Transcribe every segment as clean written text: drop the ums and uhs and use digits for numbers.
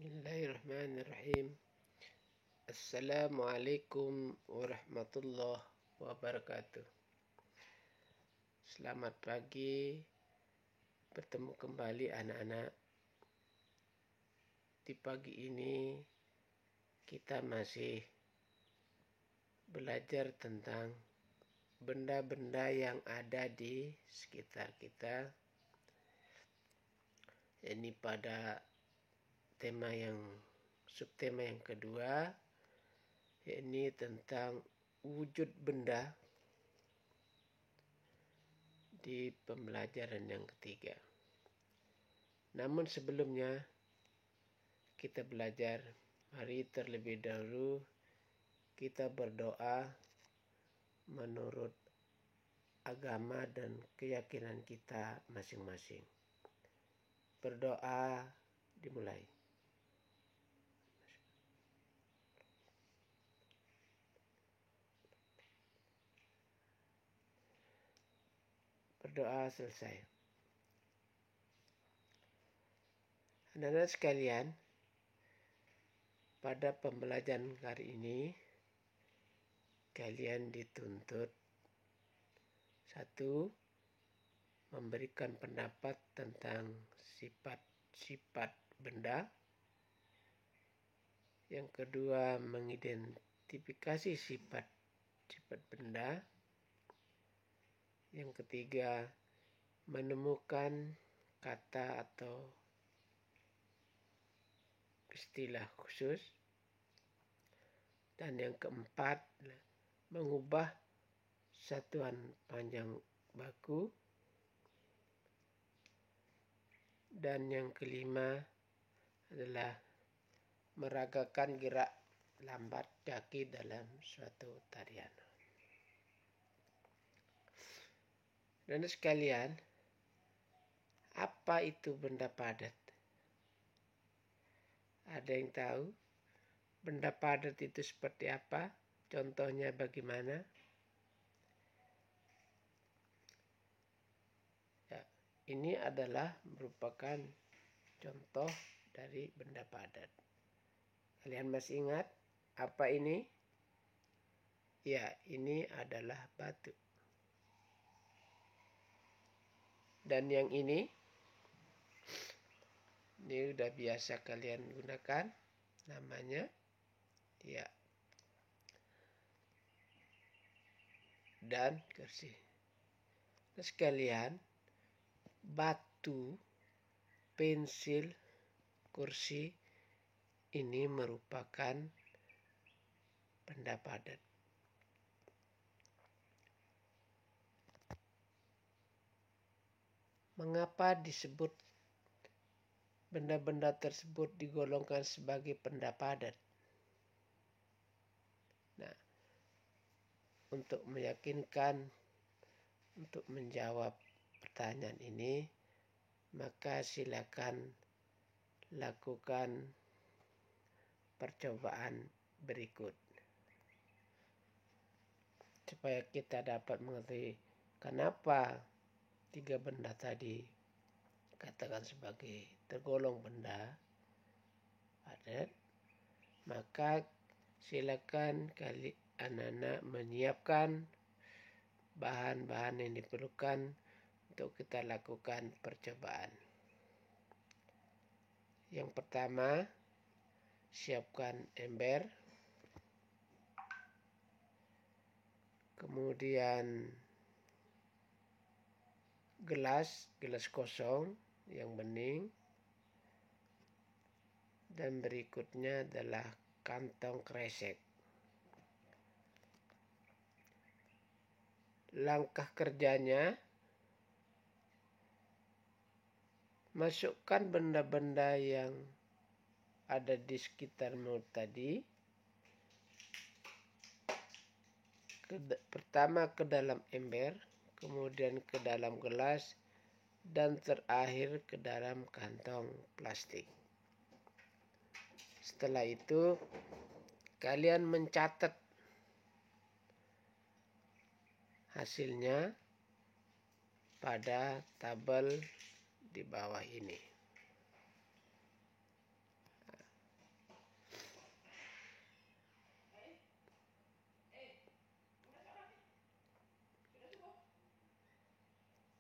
Bismillahirrahmanirrahim. Assalamualaikum warahmatullahi wabarakatuh. Selamat pagi. Bertemu kembali anak-anak. Di pagi ini kita masih belajar tentang benda-benda yang ada di sekitar kita. Ini pada subtema yang kedua, yakni tentang wujud benda di pembelajaran yang ketiga. Namun sebelumnya kita belajar, mari terlebih dahulu kita berdoa menurut agama dan keyakinan kita masing-masing. Berdoa dimulai. Berdoa selesai. Anak-anak sekalian, pada pembelajaran kali ini kalian dituntut satu, memberikan pendapat tentang sifat-sifat benda. Yang kedua, mengidentifikasi sifat-sifat benda. Yang ketiga, menemukan kata atau istilah khusus. Dan yang keempat, mengubah satuan panjang baku. Dan yang kelima adalah meragakan gerak lambat kaki dalam suatu tarian. Dan sekalian, apa itu benda padat? Ada yang tahu benda padat itu seperti apa? Contohnya bagaimana? Ya, ini adalah merupakan contoh dari benda padat. Kalian masih ingat apa ini? Ya, ini adalah batu. Dan yang ini udah biasa kalian gunakan, namanya ya dan kursi. Nah, sekalian, batu, pensil, kursi ini merupakan benda padat. Mengapa disebut benda-benda tersebut digolongkan sebagai benda padat? Nah, untuk meyakinkan, untuk menjawab pertanyaan ini, maka silakan lakukan percobaan berikut. Supaya kita dapat mengerti kenapa tiga benda tadi katakan sebagai tergolong benda padat, maka silakan anak-anak menyiapkan bahan-bahan yang diperlukan untuk kita lakukan percobaan. Yang pertama, siapkan ember, kemudian gelas kosong yang bening, dan berikutnya adalah kantong kresek. Langkah kerjanya, masukkan benda-benda yang ada di sekitarmu tadi pertama ke dalam ember, kemudian ke dalam gelas, dan terakhir ke dalam kantong plastik. Setelah itu kalian mencatat hasilnya pada tabel di bawah ini.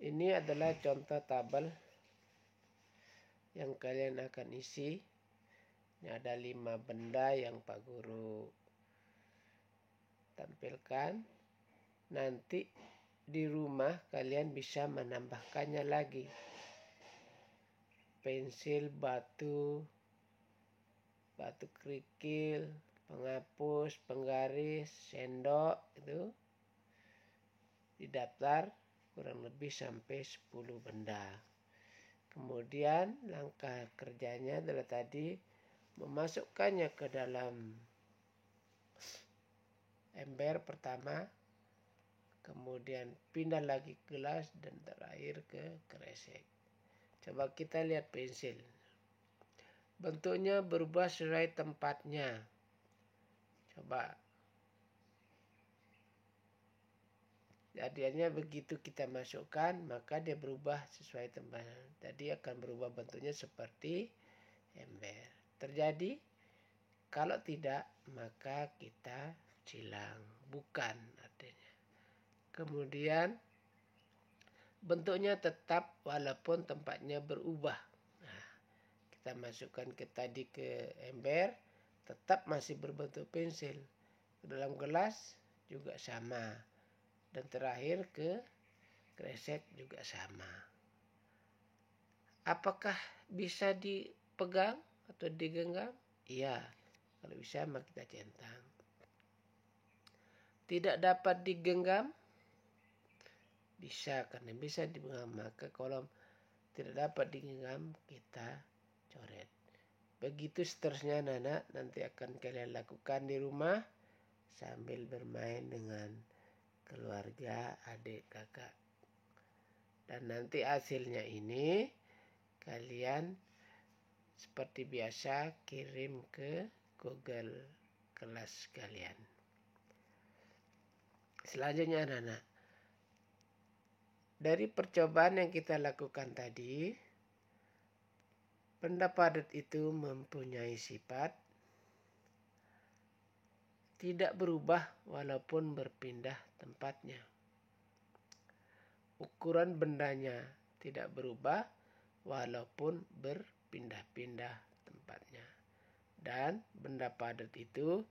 Ini adalah contoh tabel yang kalian akan isi. Ini ada 5 benda yang Pak Guru tampilkan. Nanti di rumah kalian bisa menambahkannya lagi. Pensil, batu kerikil, penghapus, penggaris, sendok, itu didaftar kurang lebih sampai 10 benda. Kemudian langkah kerjanya adalah tadi memasukkannya ke dalam ember pertama, kemudian pindah lagi ke gelas, dan terakhir ke kresek. Coba kita lihat pensil. Bentuknya berubah sesuai tempatnya. Coba. Jadinya begitu kita masukkan, maka dia berubah sesuai tempatnya. Tadi akan berubah bentuknya seperti ember. Terjadi? Kalau tidak, maka kita silang. Bukan artinya. Kemudian bentuknya tetap walaupun tempatnya berubah. Nah, kita masukkan ke ember, tetap masih berbentuk pensil. Ke dalam gelas juga sama. Dan terakhir ke kresek juga sama. Apakah bisa dipegang atau digenggam? Iya. Kalau bisa maka kita centang. Tidak dapat digenggam? Bisa, karena bisa digenggam. Maka kalau tidak dapat digenggam, kita coret. Begitu seterusnya anak-anak, nanti akan kalian lakukan di rumah sambil bermain dengan keluarga, adik, kakak. Dan nanti hasilnya ini kalian seperti biasa kirim ke Google kelas kalian. Selanjutnya anak-anak, dari percobaan yang kita lakukan tadi, benda padat itu mempunyai sifat tidak berubah walaupun berpindah tempatnya. Ukuran bendanya tidak berubah walaupun berpindah-pindah tempatnya. Dan benda padat itu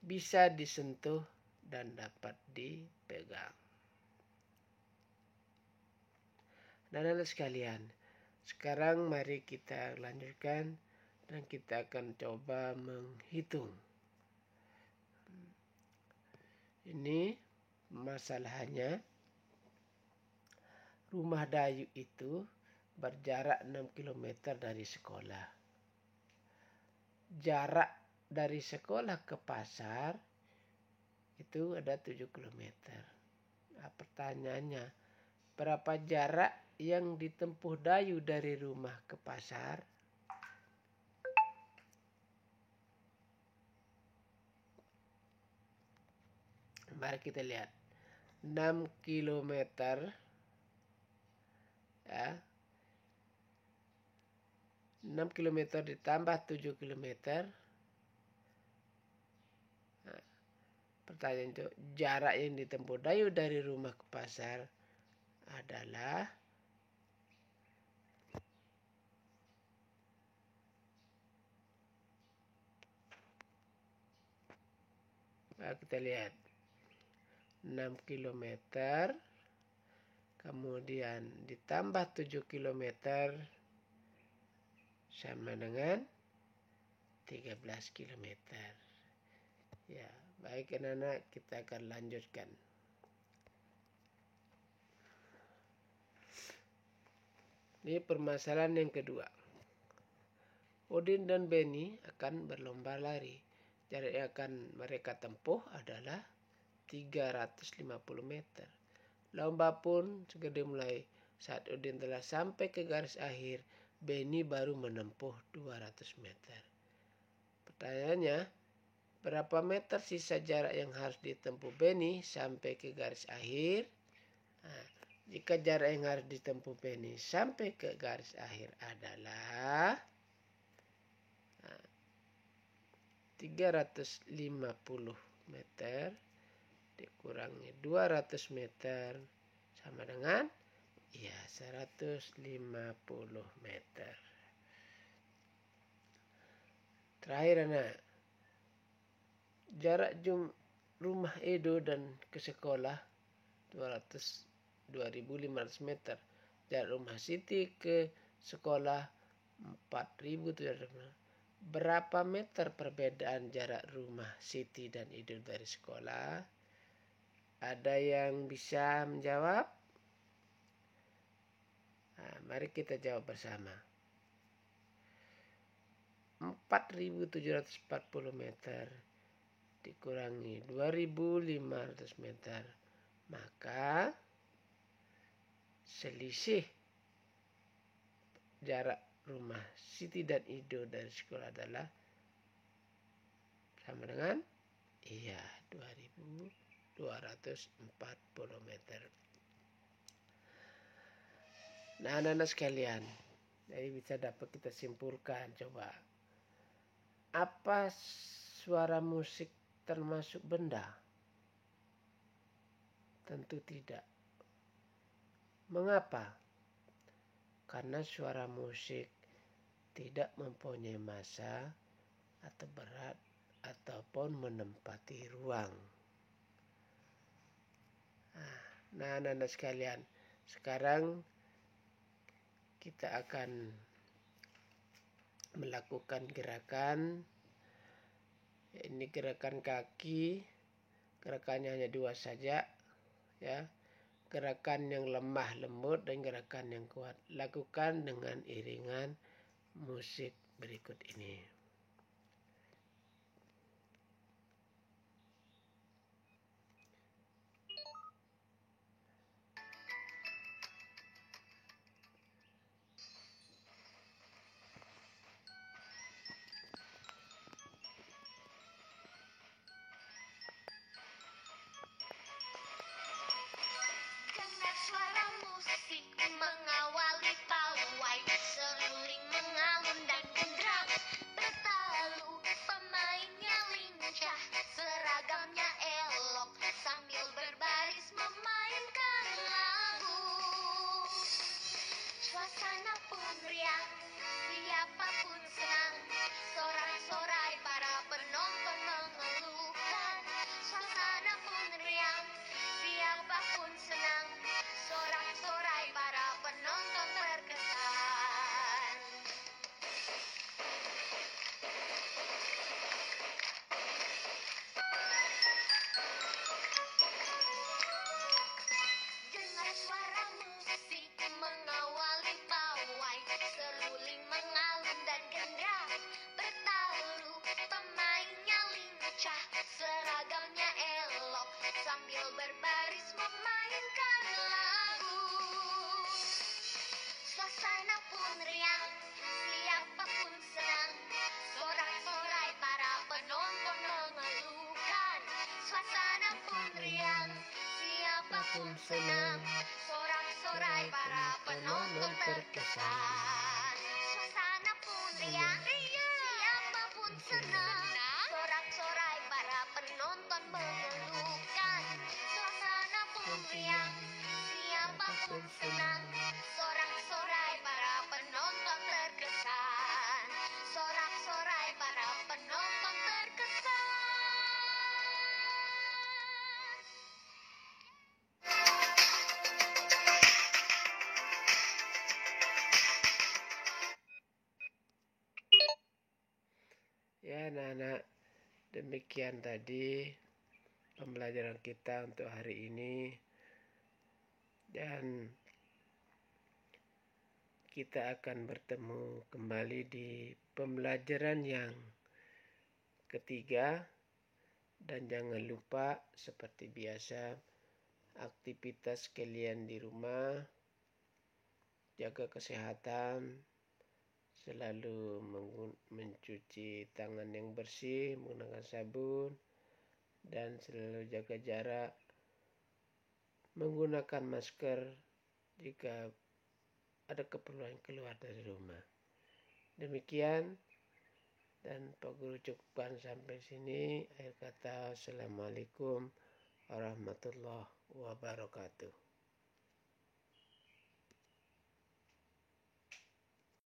bisa disentuh dan dapat dipegang. Dan anak sekalian, sekarang mari kita lanjutkan dan kita akan coba menghitung. Ini masalahnya, rumah Dayu itu berjarak 6 km dari sekolah. Jarak dari sekolah ke pasar itu ada 7 km. Nah, pertanyaannya, berapa jarak yang ditempuh Dayu dari rumah ke pasar? Mari kita lihat. 6 km ya. 6 km ditambah 7 km. Nah, pertanyaan itu, jarak yang ditempuh Dayu dari rumah ke pasar adalah kita lihat 6 km kemudian ditambah 7 km sama dengan 13 km. Ya, baik anak-anak, kita akan lanjutkan. Ini permasalahan yang kedua. Udin dan Beni akan berlomba lari. Jarak yang akan mereka tempuh adalah 350 meter. Lomba pun segera dimulai. Saat Udin telah sampai ke garis akhir, Beni baru menempuh 200 meter. Pertanyaannya, berapa meter sisa jarak yang harus ditempuh Beni sampai ke garis akhir? Nah, jika jarak yang harus ditempuh Beni sampai ke garis akhir adalah 350 meter dikurangi 200 meter sama dengan Ya, 150 meter. Terakhir anak, jarak rumah Edo dan ke sekolah 2.500 meter. Jarak rumah Siti ke sekolah 4.700 meter. Berapa meter perbedaan jarak rumah Siti dan Edo dari sekolah? Ada yang bisa menjawab? Nah, mari kita jawab bersama. 4.740 meter dikurangi 2.500 meter, maka selisih jarak rumah Siti dan Edo dari sekolah adalah sama dengan 2.240 meter. Nah, anak-anak sekalian, jadi bisa dapat kita simpulkan, coba. Apa suara musik termasuk benda? Tentu tidak. Mengapa? Karena suara musik tidak mempunyai massa atau berat ataupun menempati ruang. Nah, anak-anak sekalian, sekarang kita akan melakukan gerakan. Ini gerakan kaki, gerakannya hanya 2 saja, ya. Gerakan yang lemah lembut dan gerakan yang kuat. Lakukan dengan iringan musik berikut ini. Suara musik mengawali pawai, seruling mengalun dan gendram bertalu, pemainnya lincah, seragamnya elok, sambil berbaris memainkan lagu. Suasana pun riang, siapapun senang, sorak-sorai para penonton mengeluhkan. Suasana pun riang, siapapun senang, sorak-sorai para penonton terkesan. Dengar suara musik mengawali pawai, seruling mengalun dan gendram bertalu, pemainnya lincah, seragamnya elok, sambil berbaris memainkan lagu. Suasana pun riang, siapapun senang, sorak-sorai para penonton mengeluhkan. Suasana pun riang, siapapun senang, sorak-sorai para penonton terkesan. Suasana pun riang, siapapun senang, sorak-sorai para penonton mengeluhkan. Suasana pun riang, siapapun senang, sorak-sorai para penonton terkesan. Sorak-sorai para penonton terkesan. Ya, anak-anak, demikian tadi pembelajaran kita untuk hari ini. Dan kita akan bertemu kembali di pembelajaran yang ketiga. Dan jangan lupa, seperti biasa, aktivitas kalian di rumah, jaga kesehatan, selalu mencuci tangan yang bersih menggunakan sabun, dan selalu jaga jarak, menggunakan masker jika ada keperluan keluar dari rumah. Demikian, dan Pak Guru cukupkan sampai sini. Akhir kata, Assalamualaikum warahmatullahi wabarakatuh.